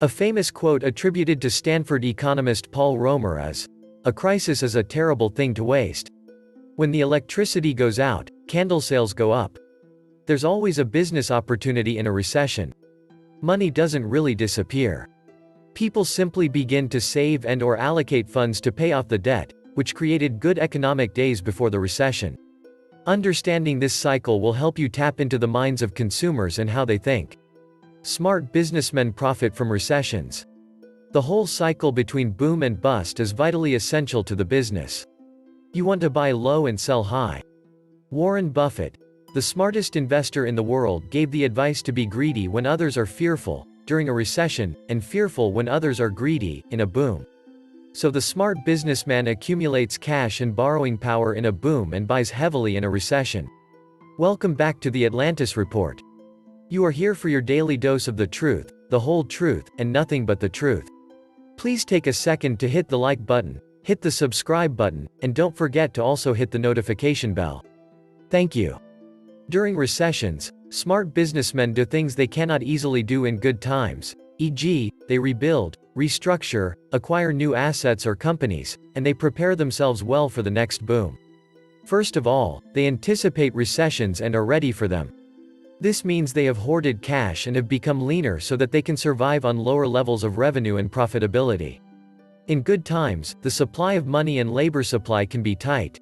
A famous quote attributed to Stanford economist Paul Romer is, "A crisis is a terrible thing to waste. When the electricity goes out, candle sales go up." There's always a business opportunity in a recession. Money doesn't really disappear. People simply begin to save and/or allocate funds to pay off the debt, which created good economic days before the recession. Understanding this cycle will help you tap into the minds of consumers and how they think. Smart businessmen profit from recessions. The whole cycle between boom and bust is vitally essential to the business. You want to buy low and sell high. Warren Buffett, the smartest investor in the world, gave the advice to be greedy when others are fearful, during a recession, and fearful when others are greedy, in a boom. So the smart businessman accumulates cash and borrowing power in a boom and buys heavily in a recession. Welcome back to the Atlantis Report. You are here for your daily dose of the truth, the whole truth, and nothing but the truth. Please take a second to hit the like button, hit the subscribe button, and don't forget to also hit the notification bell. Thank you. During recessions, smart businessmen do things they cannot easily do in good times, e.g., they rebuild, restructure, acquire new assets or companies, and they prepare themselves well for the next boom. First of all, they anticipate recessions and are ready for them. This means they have hoarded cash and have become leaner so that they can survive on lower levels of revenue and profitability. In good times, the supply of money and labor supply can be tight.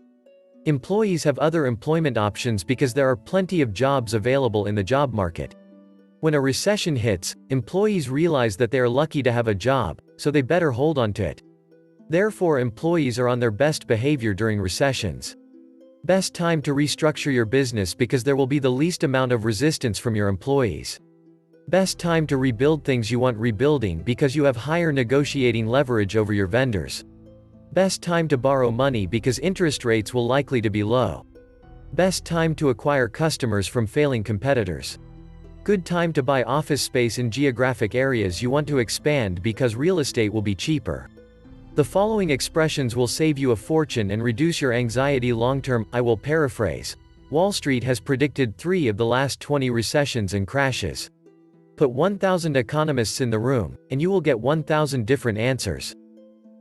Employees have other employment options because there are plenty of jobs available in the job market. When a recession hits, employees realize that they are lucky to have a job, so they better hold on to it. Therefore, employees are on their best behavior during recessions. Best time to restructure your business because there will be the least amount of resistance from your employees. Best time to rebuild things you want rebuilding because you have higher negotiating leverage over your vendors. Best time to borrow money because interest rates will likely to be low. Best time to acquire customers from failing competitors. Good time to buy office space in geographic areas you want to expand because real estate will be cheaper. The following expressions will save you a fortune and reduce your anxiety long-term. I will paraphrase. Wall Street has predicted 3 of the last 20 recessions and crashes. Put 1,000 economists in the room, and you will get 1,000 different answers.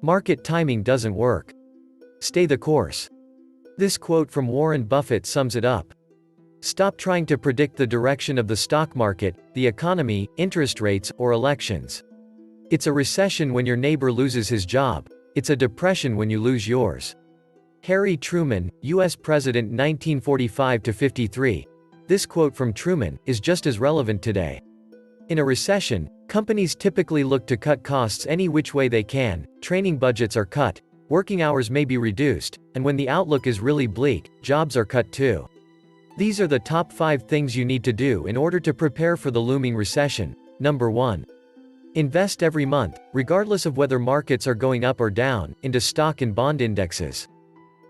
Market timing doesn't work. Stay the course. This quote from Warren Buffett sums it up. Stop trying to predict the direction of the stock market, the economy, interest rates, or elections. It's a recession when your neighbor loses his job. It's a depression when you lose yours. Harry Truman, U.S. President 1945–53. This quote from Truman is just as relevant today. In a recession, companies typically look to cut costs any which way they can, training budgets are cut, working hours may be reduced, and when the outlook is really bleak, jobs are cut too. These are the top 5 things you need to do in order to prepare for the looming recession. Number 1. Invest every month, regardless of whether markets are going up or down, into stock and bond indexes.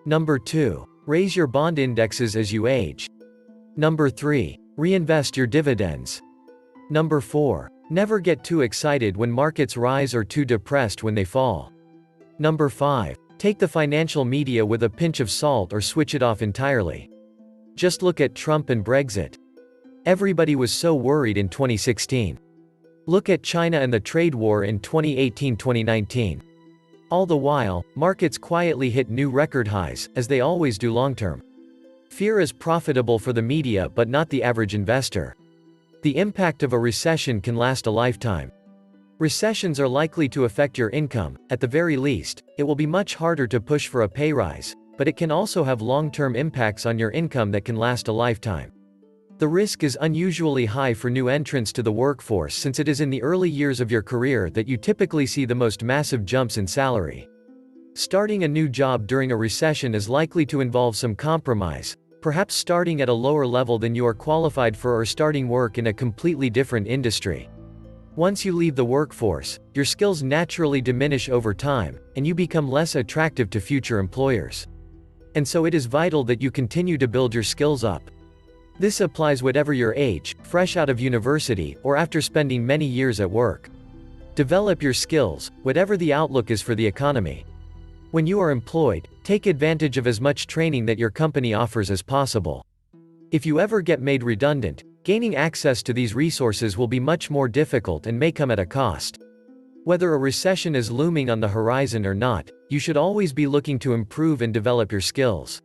Number 2. Raise your bond indexes as you age. Number 3. Reinvest your dividends. Number 4. Never get too excited when markets rise or too depressed when they fall. Number 5. Take the financial media with a pinch of salt or switch it off entirely. Just look at Trump and Brexit. Everybody was so worried in 2016. Look at China and the trade war in 2018–2019. All the while, markets quietly hit new record highs, as they always do long-term. Fear is profitable for the media but not the average investor. The impact of a recession can last a lifetime. Recessions are likely to affect your income. At the very least, it will be much harder to push for a pay rise, but it can also have long-term impacts on your income that can last a lifetime. The risk is unusually high for new entrants to the workforce since it is in the early years of your career that you typically see the most massive jumps in salary. Starting a new job during a recession is likely to involve some compromise, perhaps starting at a lower level than you are qualified for or starting work in a completely different industry. Once you leave the workforce, your skills naturally diminish over time, and you become less attractive to future employers. And so it is vital that you continue to build your skills up. This applies whatever your age, fresh out of university, or after spending many years at work. Develop your skills, whatever the outlook is for the economy. When you are employed, take advantage of as much training that your company offers as possible. If you ever get made redundant, gaining access to these resources will be much more difficult and may come at a cost. Whether a recession is looming on the horizon or not, you should always be looking to improve and develop your skills.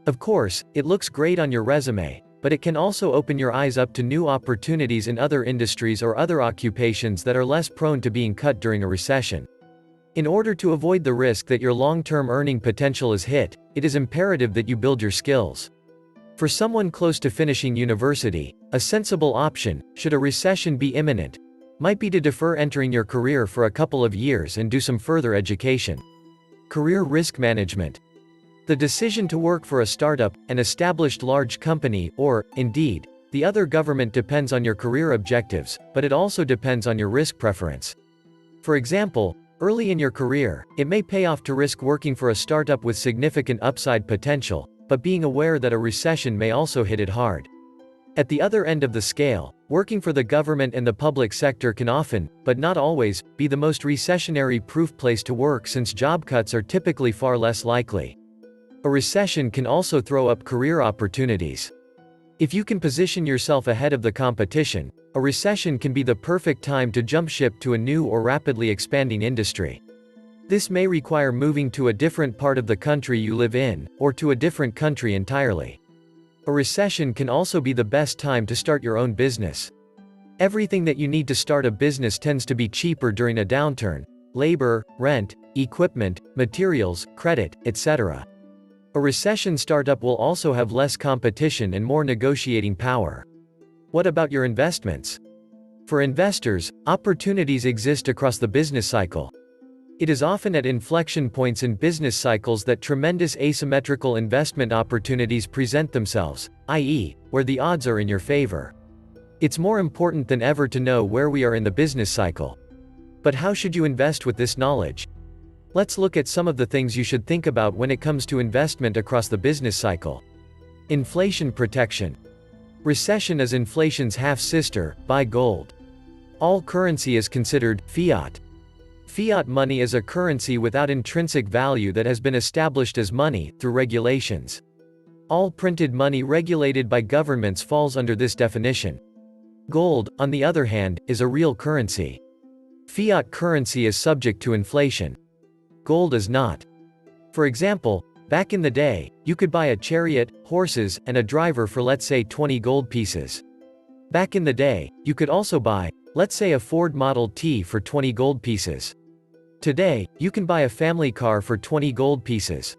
Of course, it looks great on your resume, but it can also open your eyes up to new opportunities in other industries or other occupations that are less prone to being cut during a recession. In order to avoid the risk that your long-term earning potential is hit, it is imperative that you build your skills. For someone close to finishing university, a sensible option, should a recession be imminent, might be to defer entering your career for a couple of years and do some further education. Career risk management. The decision to work for a startup, an established large company, or, indeed, the other government depends on your career objectives, but it also depends on your risk preference. For example, early in your career, it may pay off to risk working for a startup with significant upside potential, but being aware that a recession may also hit it hard. At the other end of the scale, working for the government and the public sector can often, but not always, be the most recessionary-proof place to work since job cuts are typically far less likely. A recession can also throw up career opportunities. If you can position yourself ahead of the competition, a recession can be the perfect time to jump ship to a new or rapidly expanding industry. This may require moving to a different part of the country you live in, or to a different country entirely. A recession can also be the best time to start your own business. Everything that you need to start a business tends to be cheaper during a downturn: labor, rent, equipment, materials, credit, etc. A recession startup will also have less competition and more negotiating power. What about your investments? For investors, opportunities exist across the business cycle. It is often at inflection points in business cycles that tremendous asymmetrical investment opportunities present themselves, i.e., where the odds are in your favor. It's more important than ever to know where we are in the business cycle. But how should you invest with this knowledge? Let's look at some of the things you should think about when it comes to investment across the business cycle. Inflation protection. Recession is inflation's half-sister. Buy gold. All currency is considered fiat. Fiat money is a currency without intrinsic value that has been established as money through regulations. All printed money regulated by governments falls under this definition. Gold, on the other hand, is a real currency. Fiat currency is subject to inflation. Gold is not. For example, back in the day, you could buy a chariot, horses, and a driver for, let's say, 20 gold pieces. Back in the day, you could also buy, let's say, a Ford Model T for 20 gold pieces. Today, you can buy a family car for 20 gold pieces.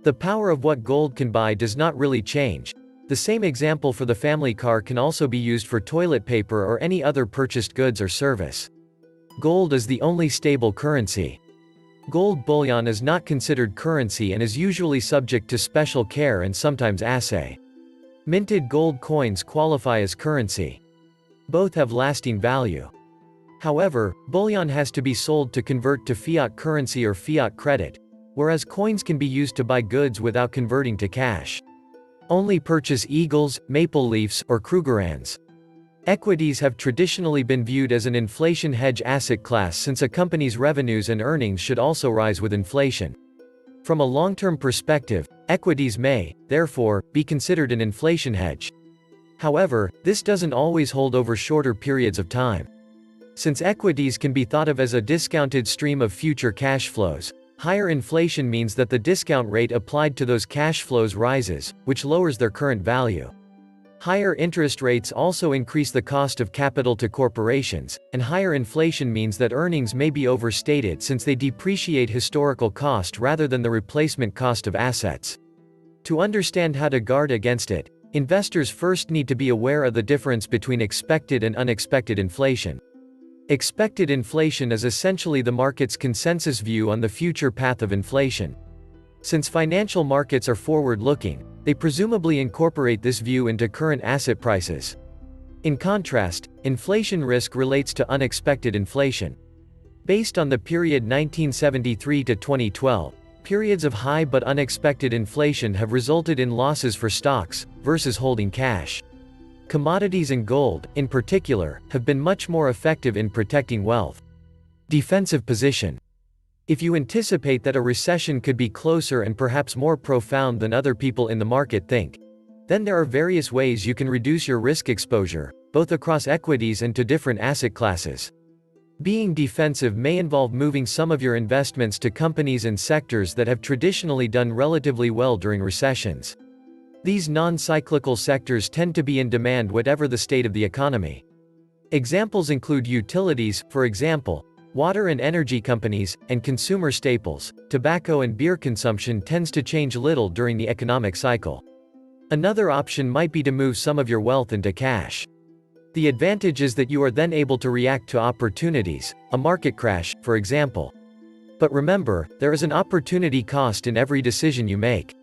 The power of what gold can buy does not really change. The same example for the family car can also be used for toilet paper or any other purchased goods or service. Gold is the only stable currency. Gold bullion is not considered currency and is usually subject to special care and sometimes assay. Minted gold coins qualify as currency. Both have lasting value. However, bullion has to be sold to convert to fiat currency or fiat credit, whereas coins can be used to buy goods without converting to cash. Only purchase eagles, maple leafs, or Krugerrands. Equities have traditionally been viewed as an inflation hedge asset class since a company's revenues and earnings should also rise with inflation. From a long-term perspective, equities may, therefore, be considered an inflation hedge. However, this doesn't always hold over shorter periods of time. Since equities can be thought of as a discounted stream of future cash flows, higher inflation means that the discount rate applied to those cash flows rises, which lowers their current value. Higher interest rates also increase the cost of capital to corporations, and higher inflation means that earnings may be overstated since they depreciate historical cost rather than the replacement cost of assets. To understand how to guard against it, investors first need to be aware of the difference between expected and unexpected inflation. Expected inflation is essentially the market's consensus view on the future path of inflation. Since financial markets are forward-looking, they presumably incorporate this view into current asset prices. In contrast, inflation risk relates to unexpected inflation. Based on the period 1973 to 2012, periods of high but unexpected inflation have resulted in losses for stocks, versus holding cash. Commodities and gold, in particular, have been much more effective in protecting wealth. Defensive position. If you anticipate that a recession could be closer and perhaps more profound than other people in the market think, then there are various ways you can reduce your risk exposure, both across equities and to different asset classes. Being defensive may involve moving some of your investments to companies and sectors that have traditionally done relatively well during recessions. These non-cyclical sectors tend to be in demand whatever the state of the economy. Examples include utilities, for example, water and energy companies, and consumer staples. Tobacco and beer consumption tends to change little during the economic cycle. Another option might be to move some of your wealth into cash. The advantage is that you are then able to react to opportunities, a market crash, for example. But remember, there is an opportunity cost in every decision you make.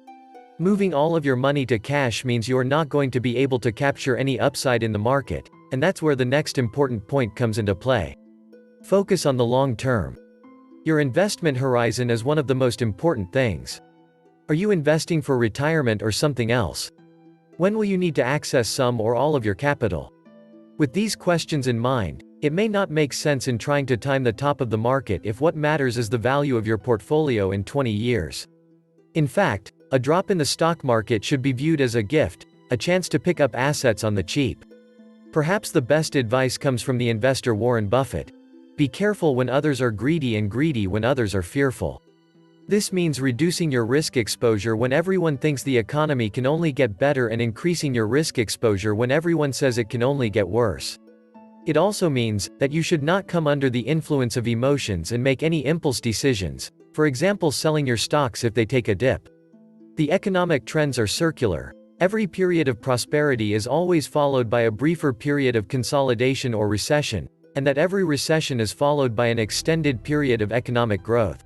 Moving all of your money to cash means you are not going to be able to capture any upside in the market, and that's where the next important point comes into play. Focus on the long term. Your investment horizon is one of the most important things. Are you investing for retirement or something else? When will you need to access some or all of your capital? With these questions in mind, it may not make sense in trying to time the top of the market if what matters is the value of your portfolio in 20 years. In fact, a drop in the stock market should be viewed as a gift, a chance to pick up assets on the cheap. Perhaps the best advice comes from the investor Warren Buffett. Be careful when others are greedy and greedy when others are fearful. This means reducing your risk exposure when everyone thinks the economy can only get better and increasing your risk exposure when everyone says it can only get worse. It also means that you should not come under the influence of emotions and make any impulse decisions, for example selling your stocks if they take a dip. The economic trends are circular. Every period of prosperity is always followed by a briefer period of consolidation or recession, and that every recession is followed by an extended period of economic growth.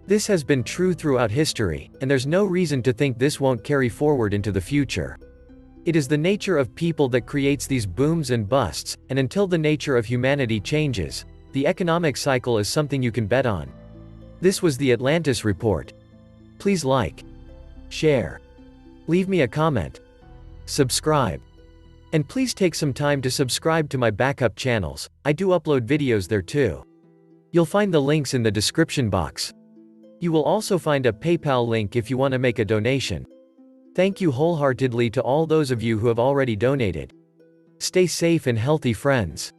This has been true throughout history, and there's no reason to think this won't carry forward into the future. It is the nature of people that creates these booms and busts, and until the nature of humanity changes, the economic cycle is something you can bet on. This was the Atlantis Report. Please like, share, leave me a comment, subscribe. And please take some time to subscribe to my backup channels. I do upload videos there too. You'll find the links in the description box. You will also find a PayPal link if you want to make a donation. Thank you wholeheartedly to all those of you who have already donated. Stay safe and healthy, friends.